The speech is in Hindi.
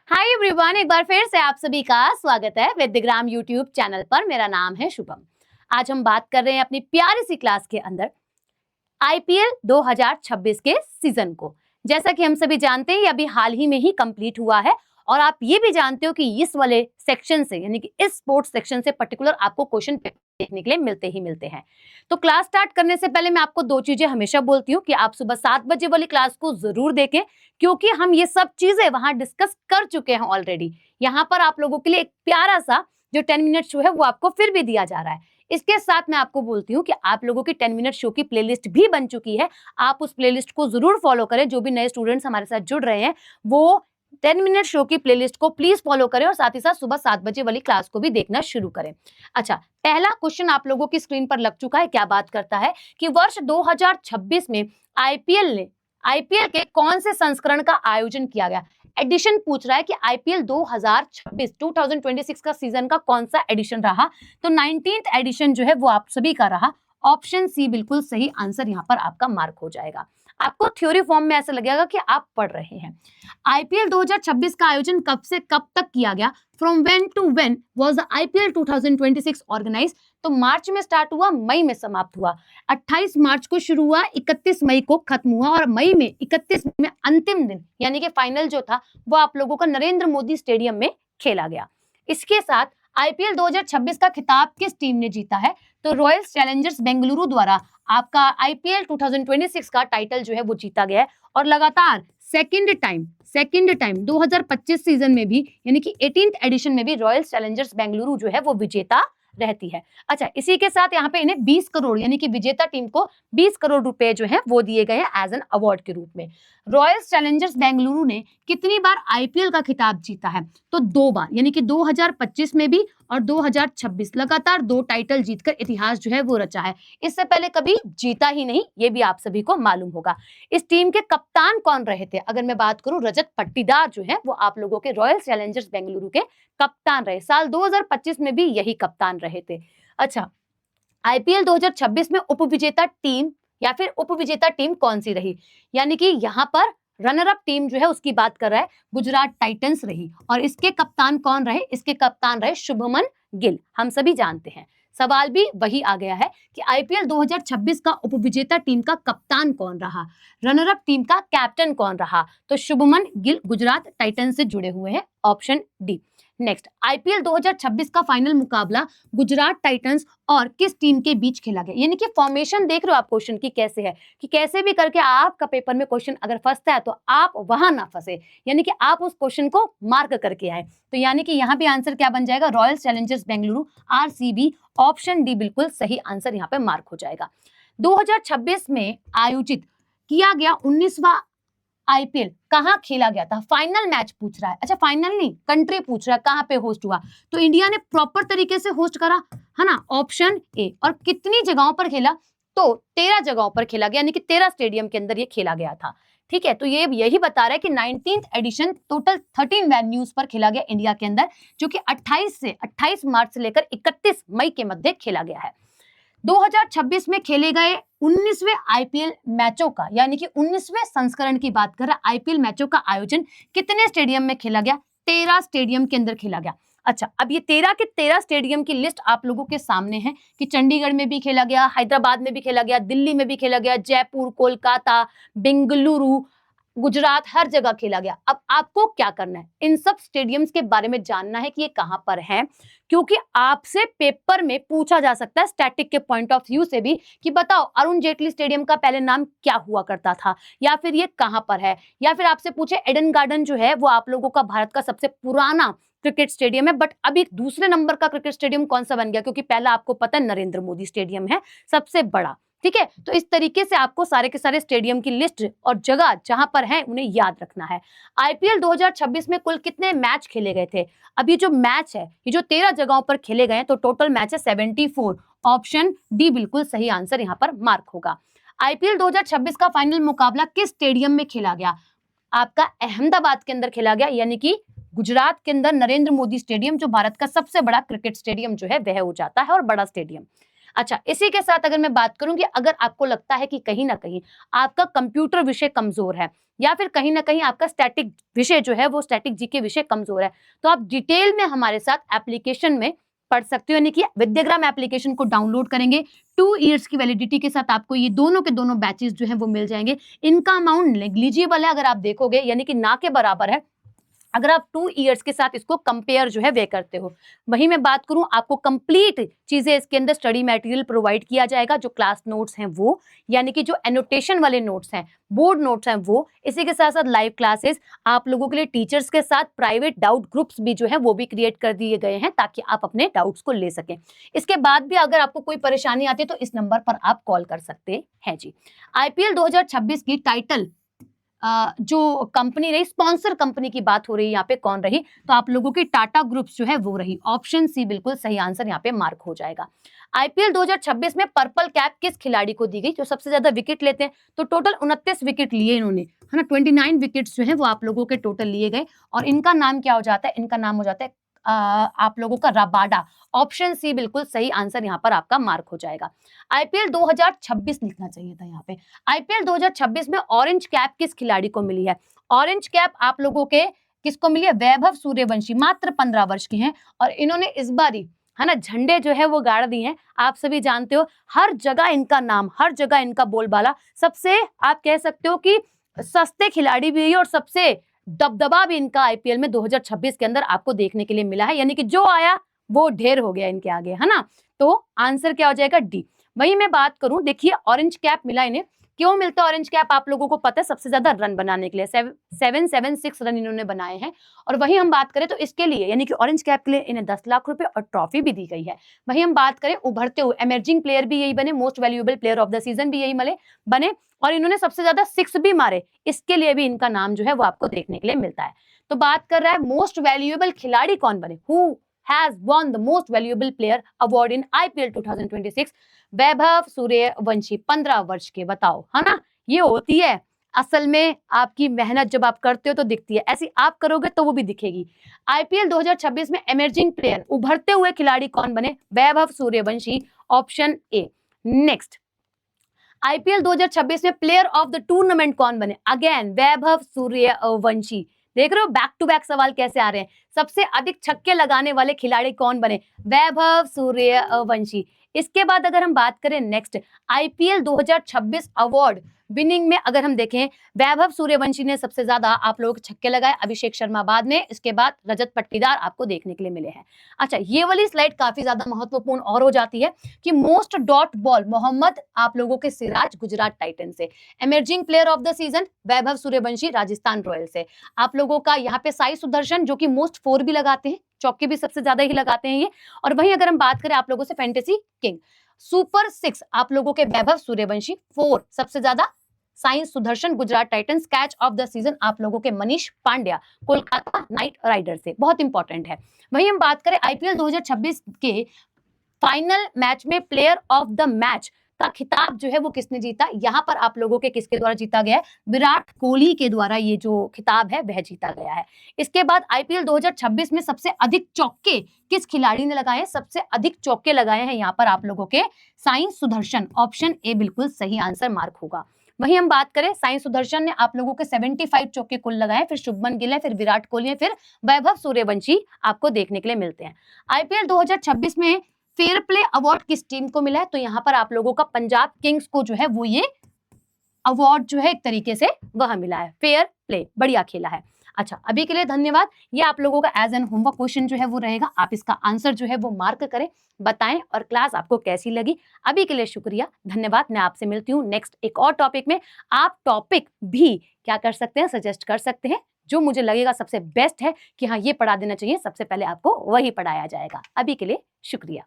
हाय एवरीवन, एक बार फिर से आप सभी का स्वागत है विद्याग्राम यूट्यूब चैनल पर। मेरा नाम है शुभम। आज हम बात कर रहे हैं अपनी प्यारी सी क्लास के अंदर आईपीएल 2026 के सीजन को। जैसा कि हम सभी जानते हैं, ये अभी हाल ही में ही कंप्लीट हुआ है और आप ये भी जानते हो कि इस वाले सेक्शन से, यानी कि इस स्पोर्ट्स सेक्शन से पर्टिकुलर आपको क्वेश्चन देखने के लिए मिलते ही मिलते हैं। तो क्लास स्टार्ट करने से पहले मैं आपको दो चीजें हमेशा बोलती हूँ कि आप सुबह 7 बजे वाली क्लास को जरूर देखें, क्योंकि हम ये सब चीजें वहां डिस्कस कर चुके हैं ऑलरेडी। यहाँ पर आप लोगों के लिए एक प्यारा सा जो 10 मिनट शो है वो आपको फिर भी दिया जा रहा है। इसके साथ मैं आपको बोलती हूँ कि आप लोगों की 10 मिनट शो की प्लेलिस्ट भी बन चुकी है। आप उस प्लेलिस्ट को जरूर फॉलो करें। जो भी नए स्टूडेंट्स हमारे साथ जुड़ रहे हैं वो 10 मिनट शो की प्लेलिस्ट को प्लीज फॉलो करें और साथ ही साथ सुबह 7 बजे वाली क्लास को भी देखना शुरू करें। अच्छा, पहला क्वेश्चन आप लोगों की स्क्रीन पर लग चुका है। क्या बात करता है कि वर्ष 2026 में आईपीएल के कौन से संस्करण का आयोजन किया गया। एडिशन पूछ रहा है कि आईपीएल 2026 का सीजन का कौन सा एडिशन रहा। तो 19th एडिशन जो है वो आप सभी का रहा। ऑप्शन सी बिल्कुल सही आंसर यहाँ पर आपका मार्क हो जाएगा। आपको थ्योरी फॉर्म में ऐसा लगेगा कि आप पढ़ रहे हैं। आईपीएल 2026 का आयोजन कब से कब तक किया गया? From when to when was the IPL 2026 organize? तो मार्च में स्टार्ट हुआ, मई में समाप्त हुआ। 28 मार्च को शुरू हुआ, 31 मई को खत्म हुआ और मई में 31 में अंतिम दिन यानी कि फाइनल जो था वो आप लोगों का नरेंद्र मोदी स्टेडियम में खेला गया। इसके साथ आईपीएल 2026 का खिताब किस टीम ने जीता है? तो रॉयल चैलेंजर्स बेंगलुरु द्वारा आपका आईपीएल 2026 का टाइटल जो है वो जीता गया है और लगातार सेकंड टाइम 2025 सीजन में भी यानी कि 18th एडिशन में भी रॉयल चैलेंजर्स बेंगलुरु जो है वो विजेता रहती है। अच्छा, इसी के साथ यहाँ पे इन्हें 20 करोड़ यानी कि विजेता टीम को 20 करोड़ रुपए जो है वो दिए गए हैं एज एन अवार्ड के रूप में। रॉयल चैलेंजर्स बेंगलुरु ने कितनी बार आईपीएल का खिताब जीता है? तो 2 बार, यानी कि 2025 में भी और 2026, लगातार 2 टाइटल जीतकर इतिहास जो है वो रचा है। इससे पहले कभी जीता ही नहीं, ये भी आप सभी को मालूम होगा। इस टीम के कप्तान कौन रहे थे? अगर मैं बात करूं, रजत पाटीदार जो है वो आप लोगों के रॉयल चैलेंजर्स बेंगलुरु के कप्तान रहे। साल 2025 में भी यही कप्तान रहे थे। अच्छा, आईपीएल 2026 में उपविजेता टीम या फिर उपविजेता टीम कौन सी रही? यानी कि यहाँ पर रनर अप टीम जो है उसकी बात कर रहा है, गुजरात टाइटंस रही। और इसके कप्तान कौन रहे? इसके कप्तान रहे शुभमन गिल। हम सभी जानते हैं। सवाल भी वही आ गया है कि आईपीएल 2026 का उपविजेता टीम का कप्तान कौन रहा, रनर अप टीम का कैप्टन कौन रहा? तो शुभमन गिल गुजरात टाइटंस से जुड़े हुए हैं, ऑप्शन डी। नेक्स्ट, आईपीएल 2026 का फाइनल मुकाबला गुजरात टाइटंस और किस टीम के बीच खेला गया? यानी कि फॉर्मेशन देख रहे हो आप क्वेश्चन की कैसे है, कि कैसे भी करके आपका पेपर में क्वेश्चन अगर फंसता है तो आप वहां ना फंसे, यानी कि आप उस क्वेश्चन को मार्क करके आए। तो यानी कि यहाँ भी आंसर क्या बन जाएगा? Royal Challengers Bengaluru, RCB, option D बिल्कुल सही आंसर यहाँ पे मार्क हो जाएगा। 2026 में आयोजित किया गया 19वां आईपीएल कहां खेला गया था? फाइनल मैच पूछ रहा है। अच्छा, फाइनल नहीं, कंट्री पूछ रहा है कहां पे होस्ट हुआ। तो इंडिया ने प्रॉपर तरीके से होस्ट करा है ना, ऑप्शन ए। और कितनी जगहों पर खेला? तो 13 जगहों पर खेला गया, यानी कि 13 स्टेडियम के अंदर ये खेला गया था। ठीक है, तो ये यही बता रहा है कि 19th एडिशन टोटल 13 वेन्यूज पर खेला गया इंडिया के अंदर, जो कि 28 मार्च से लेकर 31 मई के मध्य खेला गया है। 2026 में खेले गए 19वें आईपीएल मैचों का, यानी कि 19वें संस्करण की बात कर रहा है, आईपीएल मैचों का आयोजन कितने स्टेडियम में खेला गया? 13 स्टेडियम के अंदर खेला गया। अच्छा, अब ये 13 के 13 स्टेडियम की लिस्ट आप लोगों के सामने है कि चंडीगढ़ में भी खेला गया, हैदराबाद में भी खेला गया, दिल्ली में भी खेला गया, जयपुर, कोलकाता, बेंगलुरु, गुजरात, हर जगह खेला गया। अब आपको क्या करना है? इन सब स्टेडियम्स के बारे में जानना है कि ये कहां पर हैं, क्योंकि आपसे पेपर में पूछा जा सकता है स्टैटिक के पॉइंट ऑफ व्यू से भी कि बताओ अरुण जेटली स्टेडियम का पहले नाम क्या हुआ करता था, या फिर ये कहां पर है, या फिर आपसे पूछे एडन गार्डन जो है वो आप लोगों का भारत का सबसे पुराना क्रिकेट स्टेडियम है, बट अभी दूसरे नंबर का क्रिकेट स्टेडियम कौन सा बन गया, क्योंकि पहला आपको पता है नरेंद्र मोदी स्टेडियम है सबसे बड़ा। ठीक है, तो इस तरीके से आपको सारे के सारे स्टेडियम की लिस्ट और जगह जहां पर है उन्हें याद रखना है। आईपीएल 2026 में कुल कितने मैच खेले गए थे? अभी जो मैच है ये जो 13 जगहों पर खेले गए हैं, तो टोटल मैच है 74। ऑप्शन डी बिल्कुल सही आंसर यहाँ पर मार्क होगा। आईपीएल 2026 का फाइनल मुकाबला किस स्टेडियम में खेला गया? आपका अहमदाबाद के अंदर खेला गया, यानी कि गुजरात के अंदर नरेंद्र मोदी स्टेडियम, जो भारत का सबसे बड़ा क्रिकेट स्टेडियम जो है वह हो जाता है और बड़ा स्टेडियम। अच्छा, इसी के साथ अगर मैं बात करूं कि अगर आपको लगता है कि कहीं ना कहीं आपका कंप्यूटर विषय कमजोर है या फिर कहीं ना कहीं आपका स्टैटिक विषय जो है वो स्टैटिक जीके विषय कमजोर है, तो आप डिटेल में हमारे साथ एप्लीकेशन में पढ़ सकते हो। यानी कि विद्याग्राम एप्लीकेशन को डाउनलोड करेंगे, 2 इयर्स की वैलिडिटी के साथ आपको ये दोनों के दोनों बैचेस जो है वो मिल जाएंगे। इनका अमाउंट नेग्लिजिबल है अगर आप देखोगे, यानी कि ना के बराबर है अगर आप 2 इयर्स के साथ इसको कंपेयर जो है वे करते हो। वहीं मैं बात करूं, आपको कंप्लीट चीजें इसके अंदर स्टडी मटेरियल प्रोवाइड किया जाएगा, जो क्लास नोट्स हैं वो, यानी कि जो एनोटेशन वाले नोट्स हैं, बोर्ड नोट्स हैं वो, इसी के साथ साथ लाइव क्लासेस, आप लोगों के लिए टीचर्स के साथ प्राइवेट डाउट ग्रुप्स भी जो है वो भी क्रिएट कर दिए गए हैं ताकि आप अपने डाउट्स को ले सकें। इसके बाद भी अगर आपको कोई परेशानी आती है तो इस नंबर पर आप कॉल कर सकते हैं जी। आईपीएल 2026 की टाइटल जो कंपनी रही, स्पॉन्सर कंपनी की बात हो रही है यहाँ पे कौन रही, तो आप लोगों की टाटा ग्रुप्स जो है वो रही। ऑप्शन सी बिल्कुल सही आंसर यहाँ पे मार्क हो जाएगा। आईपीएल 2026 में पर्पल कैप किस खिलाड़ी को दी गई, जो सबसे ज्यादा विकेट लेते हैं, तो टोटल 29 विकेट लिए इन्होंने, है ना। 29 विकेट्स जो है वो आप लोगों के टोटल लिए गए, और इनका नाम क्या हो जाता है, इनका नाम हो जाता है आप लोगों का रबाडा। ऑप्शन सी बिल्कुल सही आंसर यहाँ पर आपका मार्क हो जाएगा। आईपीएल 2026 लिखना चाहिए था यहाँ पे। आईपीएल 2026 में ऑरेंज कैप किस खिलाड़ी को मिली है, ऑरेंज कैप आप लोगों के किसको मिली है, वैभव सूर्यवंशी, मात्र 15 वर्ष के हैं, और इन्होंने इस बारी, है ना, झंडे जो है वो गाड़ दिए हैं। आप सभी जानते हो हर जगह इनका नाम, हर जगह इनका बोलबाला, सबसे आप कह सकते हो कि सस्ते खिलाड़ी भी है और सबसे दबदबा भी इनका आईपीएल में 2026 के अंदर आपको देखने के लिए मिला है, यानी कि जो आया वो ढेर हो गया इनके आगे, है ना। तो आंसर क्या हो जाएगा, डी। वही मैं बात करूं, देखिए ऑरेंज कैप मिला इन्हें, क्यों मिलता है ऑरेंज कैप आप लोगों को पता है, सबसे ज्यादा रन बनाने के लिए 776 रन इन्होंने बनाए हैं। और वही हम बात करें तो इसके लिए, यानी कि ऑरेंज कैप के लिए इन्हें 10 लाख रुपए और ट्रॉफी भी दी गई है। वही हम बात करें उभरते हुए एमर्जिंग प्लेयर भी यही बने, most valuable player of the season भी यही बने, और इन्होंने सबसे ज्यादा 6 भी मारे, इसके लिए भी इनका नाम जो है वो आपको देखने के लिए मिलता है। तो बात कर रहा है मोस्ट वैल्यूएबल खिलाड़ी कौन बने, who has won the most valuable player award in IPL 2026, Vaibhav Suryavanshi, 15 वर्ष के। बताओ, है ना, ये होती है असल में आपकी मेहनत, जब आप करते हो तो दिखती है, ऐसी आप करोगे तो वो भी दिखेगी। आईपीएल 2026 में इमर्जिंग प्लेयर, उभरते हुए खिलाड़ी कौन बने, Vaibhav Suryavanshi, option A. Next, IPL 2026 में प्लेयर ऑफ द टूर्नामेंट कौन बने, अगेन वैभव सूर्यवंशी। देख रहे हो बैक टू बैक सवाल कैसे आ रहे हैं। सबसे अधिक छक्के लगाने वाले खिलाड़ी कौन बने, वैभव सूर्यवंशी। इसके बाद अगर हम बात करें नेक्स्ट, आईपीएल 2026 अवार्ड विनिंग में अगर हम देखें, वैभव सूर्यवंशी ने सबसे ज्यादा आप लोगों के छक्के लगाए, अभिषेक शर्मा बाद में, इसके बाद रजत पाटीदार आपको देखने के लिए मिले हैं। अच्छा, ये वाली स्लाइड काफी ज्यादा महत्वपूर्ण और हो जाती है कि मोस्ट डॉट बॉल, मोहम्मद आप लोगों के सिराज गुजरात टाइटन से, emerging player of the season Vaibhav Suryavanshi Rajasthan royal से, आप लोगों का यहाँ पे साई सुदर्शन जो कि मोस्ट 4 भी लगाते हैं, चौके भी सबसे ज्यादा ही लगाते हैं ये। और वहीं अगर हम बात करें आप लोगों से फैंटेसी किंग, सुपर 6 आप लोगों के वैभव सूर्यवंशी, 4 सबसे ज्यादा Sai Sudarshan Gujarat Titans, catch of the season आप लोगों के मनीष पांड्या कोलकाता नाइट राइडर से, बहुत इंपॉर्टेंट है। वहीं हम बात करें आईपीएल 2026 के फाइनल मैच में प्लेयर ऑफ द मैच का खिताब जो है वो किसने जीता, यहां पर आप लोगों के किसके द्वारा जीता गया है, विराट कोहली के द्वारा ये जो खिताब है वह जीता गया है। इसके बाद आईपीएल 2026 में सबसे अधिक चौके किस खिलाड़ी ने लगाए, सबसे अधिक चौके लगाए हैं यहाँ पर आप लोगों के साई सुदर्शन, ऑप्शन ए बिल्कुल सही आंसर मार्क होगा। वहीं हम बात करें, साई सुदर्शन ने आप लोगों के 75 चौके कुल लगाए, फिर शुभमन गिल है, फिर विराट कोहली है, फिर वैभव सूर्यवंशी आपको देखने के लिए मिलते हैं। आईपीएल 2026 में फेयर प्ले अवार्ड किस टीम को मिला है, तो यहाँ पर आप लोगों का पंजाब किंग्स को जो है वो ये अवार्ड जो है एक तरीके से वह मिला है, फेयर प्ले, बढ़िया खेला है। अच्छा, अभी के लिए धन्यवाद। ये आप लोगों का एज एन होमवर्क क्वेश्चन जो है वो रहेगा, आप इसका आंसर जो है वो मार्क करें, बताएं और क्लास आपको कैसी लगी। अभी के लिए शुक्रिया, धन्यवाद। मैं आपसे मिलती हूँ नेक्स्ट एक और टॉपिक में। आप टॉपिक भी क्या कर सकते हैं, सजेस्ट कर सकते हैं, जो मुझे लगेगा सबसे बेस्ट है कि हाँ ये पढ़ा देना चाहिए, सबसे पहले आपको वही पढ़ाया जाएगा। अभी के लिए शुक्रिया।